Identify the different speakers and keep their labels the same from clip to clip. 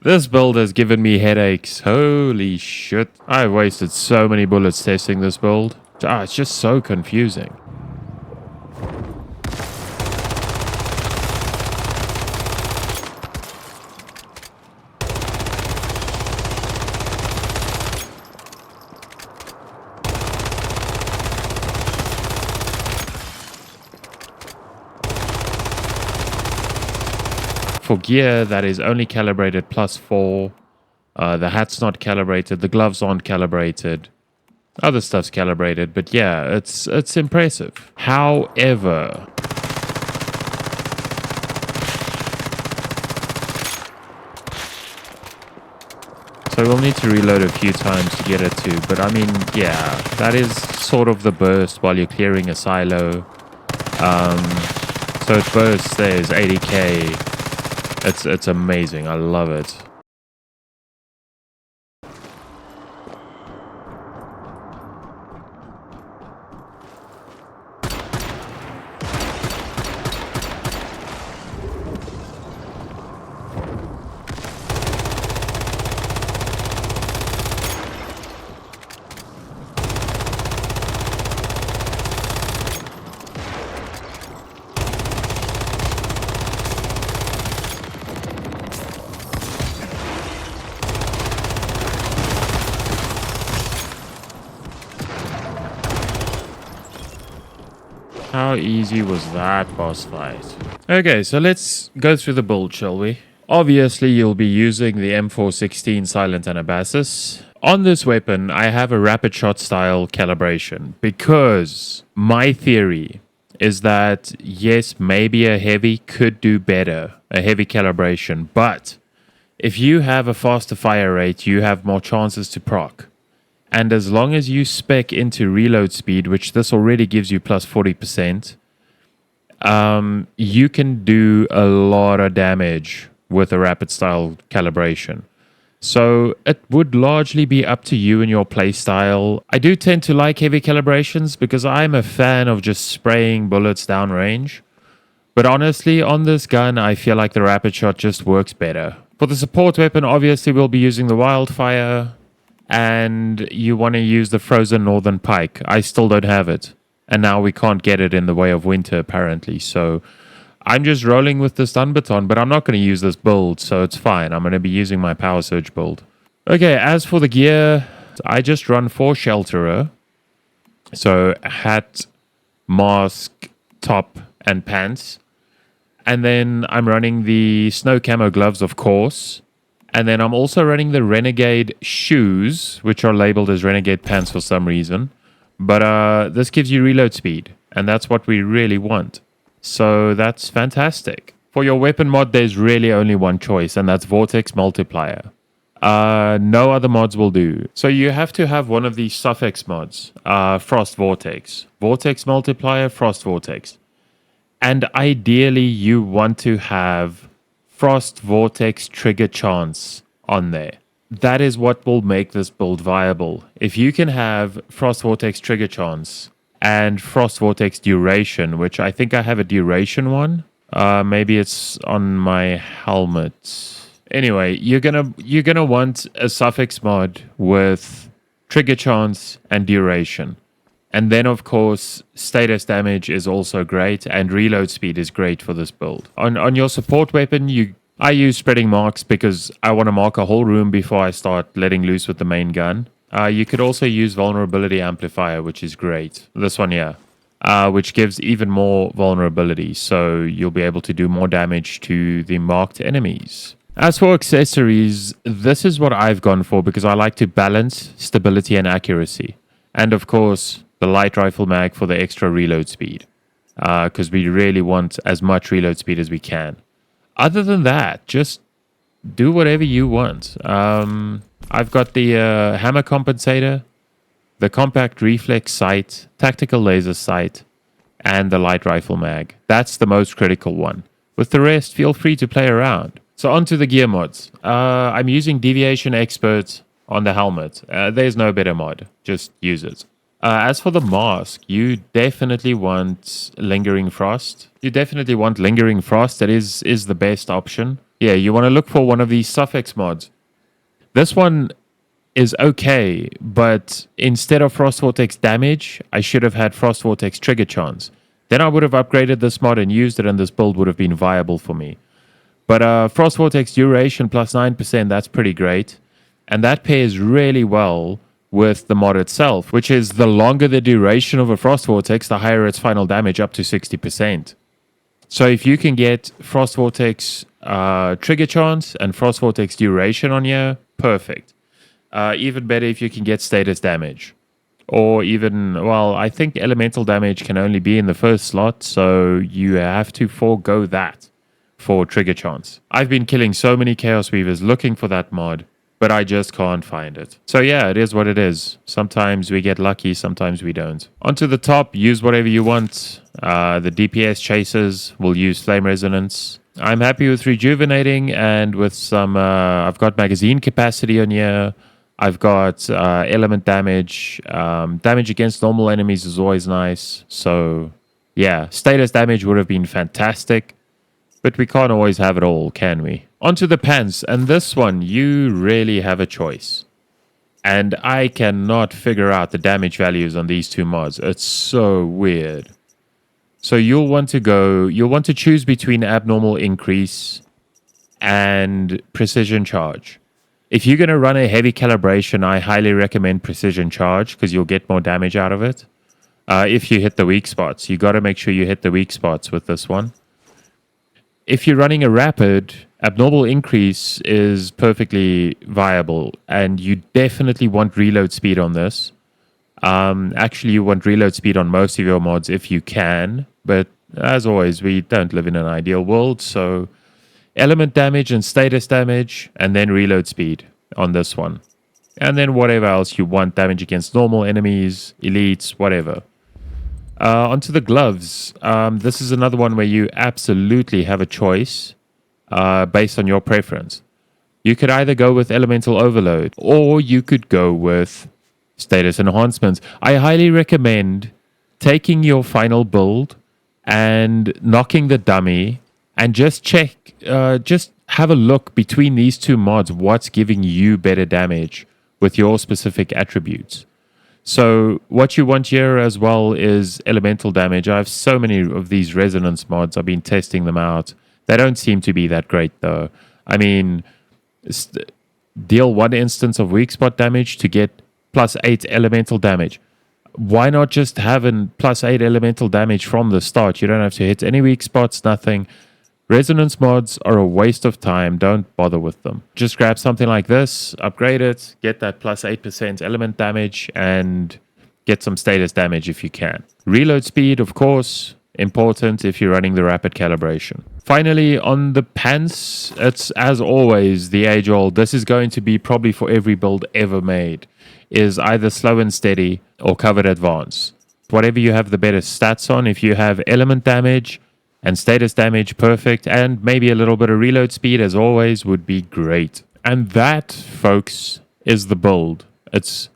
Speaker 1: This build has given me headaches. Holy shit. I've wasted so many bullets testing this build. It's just so confusing. For gear that is only calibrated +4, the hat's not calibrated, the gloves aren't calibrated, other stuff's calibrated, but yeah, it's impressive. However, so we'll need to reload a few times to get it to, but I mean, yeah, that is sort of the burst while you're clearing a silo. So it bursts, there's 80k. It's amazing. I love it. How easy was that boss fight? Okay, so let's go through the build, shall we? Obviously, you'll be using the M416 Silent Anabasis. On this weapon, I have a rapid shot style calibration because my theory is that, yes, maybe a heavy could do better, a heavy calibration, but if you have a faster fire rate, you have more chances to proc. And as long as you spec into reload speed, which this already gives you plus 40%, you can do a lot of damage with a rapid style calibration. So it would largely be up to you and your playstyle. I do tend to like heavy calibrations because I'm a fan of just spraying bullets downrange. But honestly, on this gun, I feel like the rapid shot just works better. For the support weapon, obviously we'll be using the Wildfire. And you want to use the Frozen Northern Pike. I still don't have it. And now we can't get it in the way of winter, apparently. So I'm just rolling with the stun baton, but I'm not going to use this build, so it's fine. I'm going to be using my Power Surge build. Okay, as for the gear, I just run 4 Shelterer. So hat, mask, top, and pants. And then I'm running the snow camo gloves, of course. And then I'm also running the Renegade shoes, which are labeled as Renegade pants for some reason. But this gives you reload speed, and that's what we really want. So that's fantastic. For your weapon mod, there's really only one choice, and that's Vortex Multiplier. No other mods will do. So you have to have one of these suffix mods. Frost Vortex. Vortex Multiplier, Frost Vortex. And ideally, you want to have Frost Vortex trigger chance on there. That is what will make this build viable. If you can have Frost Vortex trigger chance and Frost Vortex duration, which I think I have a duration one. Maybe it's on my helmet. Anyway, you're gonna want a suffix mod with trigger chance and duration. And then, of course, status damage is also great, and reload speed is great for this build. On your support weapon, I use spreading marks because I want to mark a whole room before I start letting loose with the main gun. You could also use vulnerability amplifier, which is great. This one here, which gives even more vulnerability, so you'll be able to do more damage to the marked enemies. As for accessories, this is what I've gone for because I like to balance stability and accuracy. And of course, the light rifle mag for the extra reload speed, because we really want as much reload speed as we can. Other than that, just do whatever you want. I've got the hammer compensator, the compact reflex sight, tactical laser sight, and the light rifle mag. That's the most critical one. With the rest, feel free to play around. So onto the gear mods. I'm using Deviation Expert on the helmet. There's no better mod. Just use it. As for the mask, you definitely want Lingering Frost. That is the best option. Yeah, you want to look for one of these suffix mods. This one is okay, but instead of Frost Vortex damage, I should have had Frost Vortex trigger chance. Then I would have upgraded this mod and used it, and this build would have been viable for me. But Frost Vortex duration plus 9%, that's pretty great. And that pairs really well with the mod itself, which is the longer the duration of a Frost Vortex, the higher its final damage, up to 60%. So if you can get Frost Vortex trigger chance and Frost Vortex duration on here, perfect. Even better if you can get status damage. Or even, well, I think elemental damage can only be in the first slot, so you have to forego that for trigger chance. I've been killing so many Chaos Weavers looking for that mod, but I just can't find it. So yeah, it is what it is. Sometimes we get lucky, sometimes we don't. Onto the top, use whatever you want. The DPS chasers will use Flame Resonance. I'm happy with Rejuvenating and with some, I've got magazine capacity on here. I've got element damage. Damage against normal enemies is always nice. So yeah, status damage would have been fantastic. But we can't always have it all, can we? Onto the pants, and this one, you really have a choice. And I cannot figure out the damage values on these two mods. It's so weird. So you'll want to choose between Abnormal Increase and Precision Charge. If you're going to run a heavy calibration, I highly recommend Precision Charge because you'll get more damage out of it. If you hit the weak spots, you got to make sure you hit the weak spots with this one. If you're running a rapid, Abnormal Increase is perfectly viable, and you definitely want reload speed on this. Actually, you want reload speed on most of your mods if you can, but as always, we don't live in an ideal world, so element damage and status damage, and then reload speed on this one. And then whatever else you want, damage against normal enemies, elites, whatever. Onto the gloves. This is another one where you absolutely have a choice based on your preference. You could either go with Elemental Overload, or you could go with Status Enhancements. I highly recommend taking your final build and knocking the dummy and just check, just have a look between these two mods, what's giving you better damage with your specific attributes. So what you want here as well is elemental damage. I have so many of these resonance mods. I've been testing them out. They don't seem to be that great though. I mean, deal one instance of weak spot damage to get +8 elemental damage. Why not just have an +8 elemental damage from the start? You don't have to hit any weak spots, nothing. Resonance mods are a waste of time. Don't bother with them. Just grab something like this, upgrade it, get that +8% element damage, and get some status damage if you can. Reload speed, of course, important if you're running the rapid calibration. Finally, on the pants, it's as always the age-old. This is going to be probably for every build ever made, is either slow and steady or covered advance. Whatever you have the better stats on, if you have element damage and status damage, perfect, and maybe a little bit of reload speed, as always, would be great. And that, folks, is the build. It's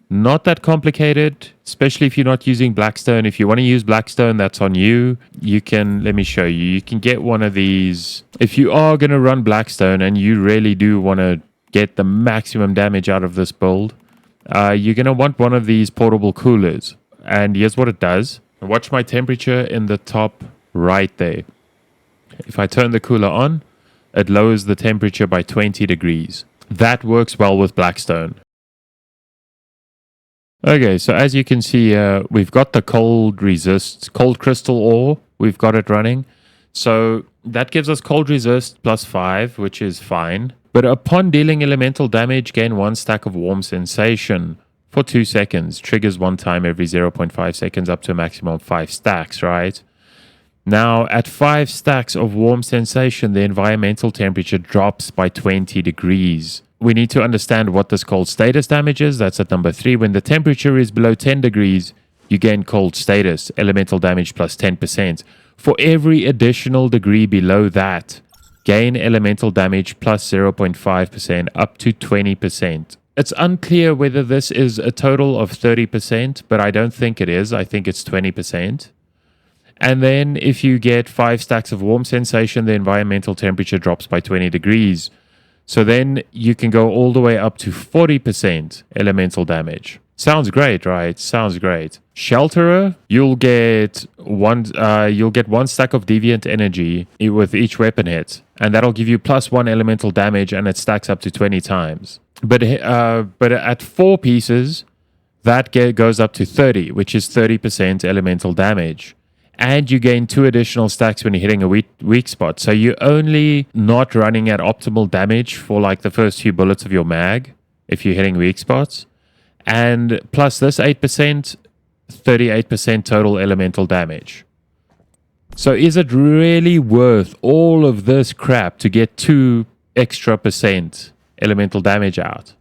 Speaker 1: not that complicated, especially if you're not using Blackstone. If you want to use Blackstone, that's on you. You can, let me show you. You can get one of these. If you are going to run Blackstone and you really do want to get the maximum damage out of this build, you're going to want one of these portable coolers. And here's what it does. Watch my temperature in the top right there. If I turn the cooler on, it lowers the temperature by 20 degrees. That works well with Blackstone. Okay, so as you can see, we've got the cold crystal ore. We've got it running. So that gives us cold resist +5, which is fine. But upon dealing elemental damage, gain 1 stack of warm sensation for 2 seconds. Triggers 1 time every 0.5 seconds up to a maximum of 5 stacks, right? Now, at 5 stacks of warm sensation, the environmental temperature drops by 20 degrees. We need to understand what this cold status damage is. That's at number 3. When the temperature is below 10 degrees, you gain cold status, elemental damage plus 10%. For every additional degree below that, gain elemental damage plus 0.5% up to 20%. It's unclear whether this is a total of 30%, but I don't think it is. I think it's 20%. And then if you get 5 stacks of warm sensation, the environmental temperature drops by 20 degrees. So then you can go all the way up to 40% elemental damage. Sounds great, right? Sounds great. Shelterer, you'll get one stack of deviant energy with each weapon hit, and that'll give you +1 elemental damage, and it stacks up to 20 times. But at 4 pieces, that goes up to 30, which is 30% elemental damage. And you gain 2 additional stacks when you're hitting a weak spot. So you're only not running at optimal damage for like the first few bullets of your mag if you're hitting weak spots. And plus this 8%, 38% total elemental damage. So is it really worth all of this crap to get 2 extra percent elemental damage out?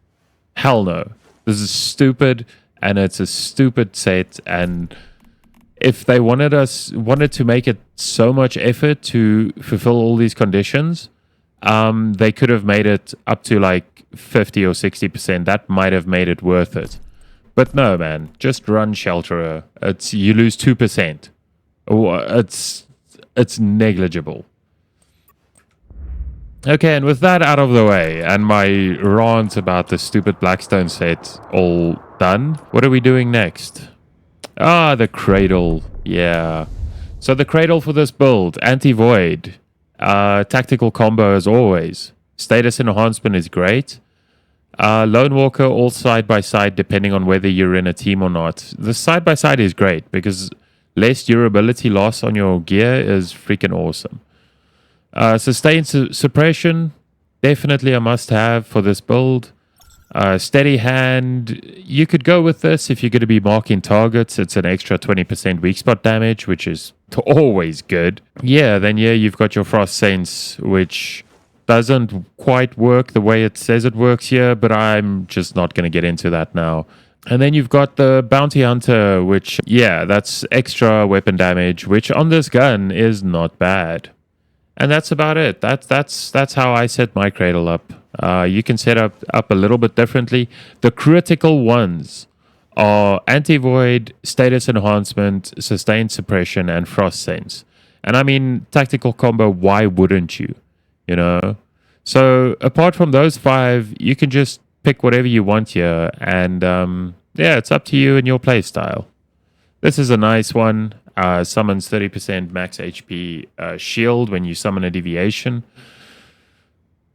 Speaker 1: Hell no. This is stupid, and it's a stupid set, and if they wanted to make it so much effort to fulfill all these conditions, they could have made it up to like 50 or 60%. That might have made it worth it. But no, man, just run Shelterer. You lose 2%. It's negligible. Okay, and with that out of the way, and my rant about the stupid Blackstone set all done, what are we doing next? Ah, the Cradle. Yeah. So the Cradle for this build, anti-void, tactical combo as always. Status enhancement is great. Lone Walker, all side by side, depending on whether you're in a team or not. The side by side is great because less durability loss on your gear is freaking awesome. Sustained suppression, definitely a must-have for this build. Steady hand, you could go with this if you're going to be marking targets. It's an extra 20% weak spot damage, which is always good. Yeah, then you've got your Frost Sense, which doesn't quite work the way it says it works here, but I'm just not going to get into that now. And then you've got the Bounty Hunter, which, yeah, that's extra weapon damage, which on this gun is not bad. And that's about it. That's how I set my Cradle up. You can set up a little bit differently. The critical ones are Anti-Void, Status Enhancement, Sustained Suppression, and Frost Sense. And I mean, tactical combo, why wouldn't you? You know? So apart from those 5, you can just pick whatever you want here. And yeah, it's up to you and your playstyle. This is a nice one. Summons 30% max HP shield when you summon a deviation.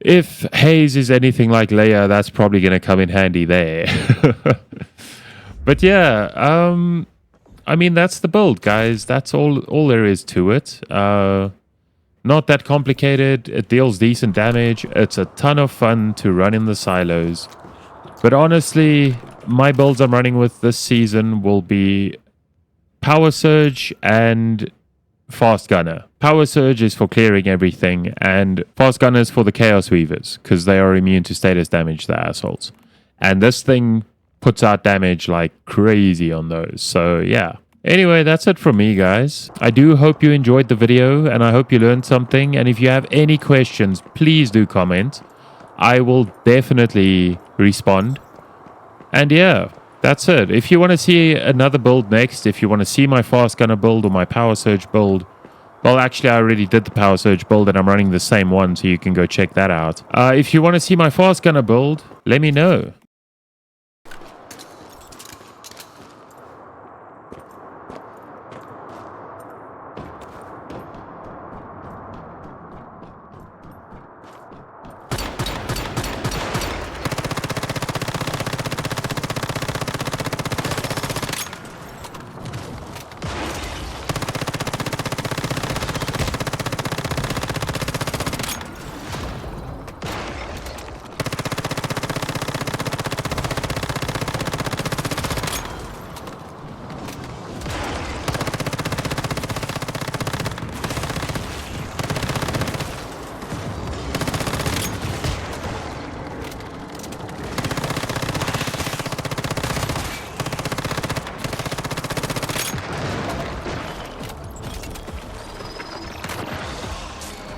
Speaker 1: If Haze is anything like Leia, that's probably going to come in handy there. But yeah, I mean, that's the build, guys. That's all there is to it. Not that complicated. It deals decent damage. It's a ton of fun to run in the silos. But honestly, my builds I'm running with this season will be Power Surge and Fast Gunner. Power Surge is for clearing everything, and Fast Gunner is for the Chaos Weavers, because they are immune to status damage, the assholes. And this thing puts out damage like crazy on those. So yeah. Anyway, that's it from me, guys. I do hope you enjoyed the video, and I hope you learned something. And if you have any questions, please do comment. I will definitely respond. And yeah, that's it. If you want to see another build next, if you want to see my Fast Gunner build or my Power Surge build, well, actually, I already did the Power Surge build, and I'm running the same one, so you can go check that out. If you want to see my Fast Gunner build, let me know.